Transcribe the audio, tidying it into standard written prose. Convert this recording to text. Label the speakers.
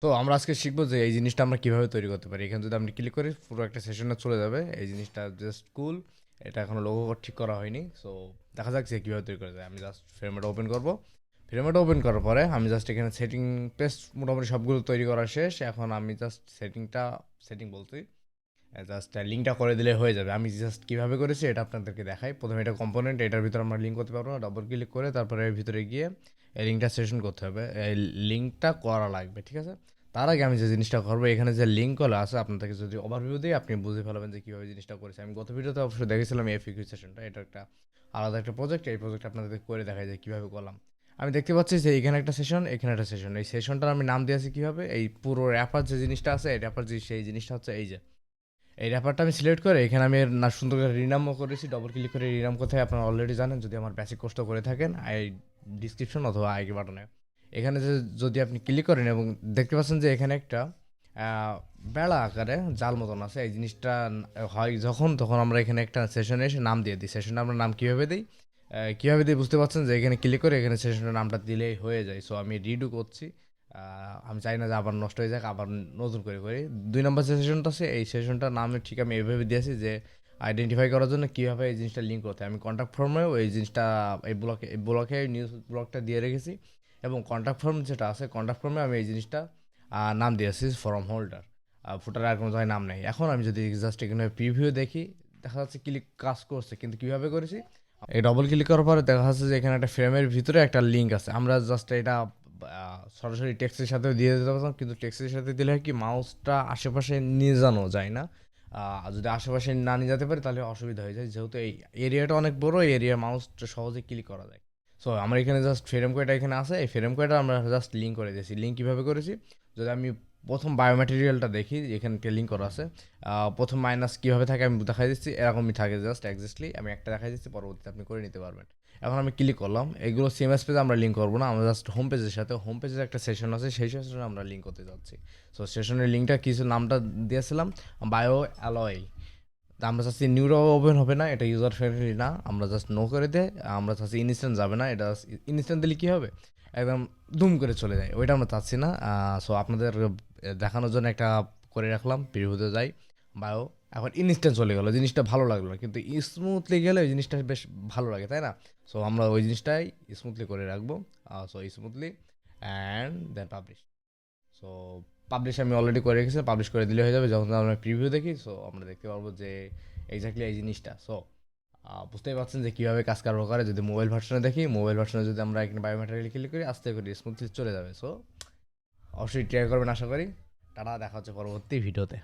Speaker 1: তো আমরা আজকে শিখবো যে এই জিনিসটা আমরা কিভাবে তৈরি করতে পারি। এখানে যদি আপনি ক্লিক করি পুরো একটা সেশনে চলে যাবে। এই জিনিসটা জাস্ট কুল। এটা এখনো লোগো ঠিক করা হয়নি। সো দেখা যাক যে কীভাবে তৈরি করা যায়। আমি জাস্ট ফ্রেমটা ওপেন করবো। ফ্রেমটা ওপেন করার পরে আমি জাস্ট এখানে সেটিং পেস্ট মোটামুটি সবগুলো তৈরি করা শেষ। এখন আমি জাস্ট সেটিং বলছি জাস্ট লিঙ্কটা করে দিলে হয়ে যাবে। আমি জাস্ট কীভাবে করেছি এটা আপনাদেরকে দেখাই। প্রথমে এটা কম্পোনেন্ট, এটার ভিতরে আমরা লিঙ্ক করতে পারবো না। ডাবল ক্লিক করে তারপরে এর ভিতরে গিয়ে এই লিঙ্কটা সেশন করতে হবে। এই লিঙ্কটা করা লাগবে, ঠিক আছে? তার আগে আমি যে জিনিসটা করবো, এখানে যে লিঙ্কগুলো আছে আপনাদেরকে যদি ওভারভিউ দিই আপনি বুঝে ফেলবেন যে কীভাবে জিনিসটা করেছি। আমি গত ভিডিওতে অবশ্যই দেখেছিলাম এই ফিকিউ সেশনটা। এটা একটা আলাদা একটা প্রজেক্ট। এই প্রজেক্ট আপনাদের করে দেখা যায় কীভাবে করলাম। আমি দেখতে পাচ্ছি যে এখানে একটা সেশন, এখানে একটা সেশন। এই সেশনটার আমি নাম দিয়েছি কীভাবে, এই পুরো র্যাপার যে জিনিসটা আছে এই র্যাপার যে সেই জিনিসটা হচ্ছে এই যে এই র্যাপারটা আমি সিলেক্ট করে এখানে আমি এর না সুন্দর করে রিনামও করেছি। ডবল ক্লিক করে রিনাম কোথায় আপনারা অলরেডি জানেন যদি আমার বেসিক কোর্সটা করে থাকেন, আই ডিসক্রিপশন অথবা আই বাটনে। এখানে যে যদি আপনি ক্লিক করেন এবং দেখতে পাচ্ছেন যে এখানে একটা বেড়া আকারে জাল মতন আছে। এই জিনিসটা হয় যখন তখন আমরা এখানে একটা সেশনে এসে নাম দিয়ে দিই। সেশনে আমরা নাম কীভাবে দিই কীভাবে দিই বুঝতে পারছেন যে এখানে ক্লিক করে এখানে সেশনের নামটা দিলেই হয়ে যায়। সো আমি রিডু করছি। আমি চাই না যে আবার নষ্ট হয়ে যাক, আবার নতুন করে করি। 2 নম্বর যে সেশনটা আছে এই সেশনটার নামে ঠিক আমি এভাবে দিয়েছি যে আইডেন্টিফাই করার জন্য কীভাবে এই জিনিসটা লিঙ্ক করতে হয়। আমি কন্ট্যাক্ট ফর্মেও এই জিনিসটা এই ব্লকে নিউজ ব্লকটা দিয়ে রেখেছি। এবং কন্ট্যাক্ট ফর্ম যেটা আছে কন্ট্যাক্ট ফর্মে আমি এই জিনিসটা নাম দিয়েছি ফর্ম হোল্ডার। ফুটারে আর কোনো জায়গায় নাম নেই। এখন আমি যদি জাস্ট এখানে প্রিভিউ দেখি দেখা যাচ্ছে ক্লিক কাজ করছে, কিন্তু কীভাবে করেছি এই ডবল ক্লিক করার পরে দেখা যাচ্ছে যে এখানে একটা ফ্রেমের ভিতরে একটা লিঙ্ক আছে। আমরা জাস্ট এটা সরাসরি টেক্সটের সাথে দিয়ে দিতে পারতাম, কিন্তু টেক্সটের সাথে দিলে হয় কি মাউসটা আশেপাশে নিয়ে যানো যায় না। যদি আশেপাশে না নিয়ে যেতে পারি তাহলে অসুবিধা হয়ে যায়, যেহেতু এই এরিয়াটা অনেক বড়। এই এরিয়া মাউসটা সহজে ক্লিক করা যায়। সো আমার এখানে জাস্ট ফ্রেম কোডটা এখানে আছে। এই ফ্রেম কোডটা আমরা জাস্ট লিঙ্ক করে দিয়েছি। লিঙ্ক কীভাবে করেছি, যদি আমি প্রথম বায়োমেটেরিয়ালটা দেখি এখানে একটা লিঙ্ক করা আছে। প্রথম মাইনাস কীভাবে থাকে আমি দেখাই দিচ্ছি। এরকমই থাকে জাস্ট এক্স্যাক্টলি আমি একটা দেখাই দিচ্ছি, পরবর্তীতে আপনি করে নিতে পারবেন। এখন আমি ক্লিক করলাম। এগুলো সিএমএস পেজে আমরা লিঙ্ক করবো না, আমরা জাস্ট হোম পেজের সাথে হোম পেজের একটা সেশন আছে সেই সেশনে আমরা লিঙ্ক করতে যাচ্ছি। সো সেশনের লিঙ্কটা কিছু নামটা দিয়েছিলাম বায়ো অ্যালয়। আমরা চাচ্ছি নিউরাও ওপেন হবে না, এটা ইউজার ফ্রেন্ডলি না। আমরা জাস্ট নো করে দিয়ে আমরা চাচ্ছি ইনস্ট্যান্ট যাবে না। এটা ইনস্ট্যান্ট দিলে কী হবে একদম দুম করে চলে যায়, ওইটা আমরা চাচ্ছি না। সো আপনাদের দেখানোর জন্য একটা করে রাখলাম, প্রিভিউতে যাই বায়ো। এখন ইনস্ট্যান্ট চলে গেলো, জিনিসটা ভালো লাগলো না, কিন্তু স্মুথলি গেলে ওই জিনিসটা বেশ ভালো লাগে, তাই না? সো আমরা ওই জিনিসটাই স্মুথলি করে রাখবো। So smoothly and then publish. So publish আমি অলরেডি করে রেখেছি, পাবলিশ করে দিলে হয়ে যাবে। যখন আমরা প্রিভিউ দেখি সো আমরা দেখতে পারবো যে এক্স্যাক্টলি এই জিনিসটা। সো বুঝতেই পারছেন যে কীভাবে কাজ কারবার করে। যদি মোবাইল ভার্সনে দেখি, মোবাইল ভার্সনে যদি আমরা এখানে বায়োমেট্রিক্যালি ক্লিক করি আস্তে করি স্মুথলি চলে যাবে। সো অবশ্যই ট্রাই করবেন আশা করি। টাটা, দেখা হচ্ছে পরবর্তী ভিডিওতে।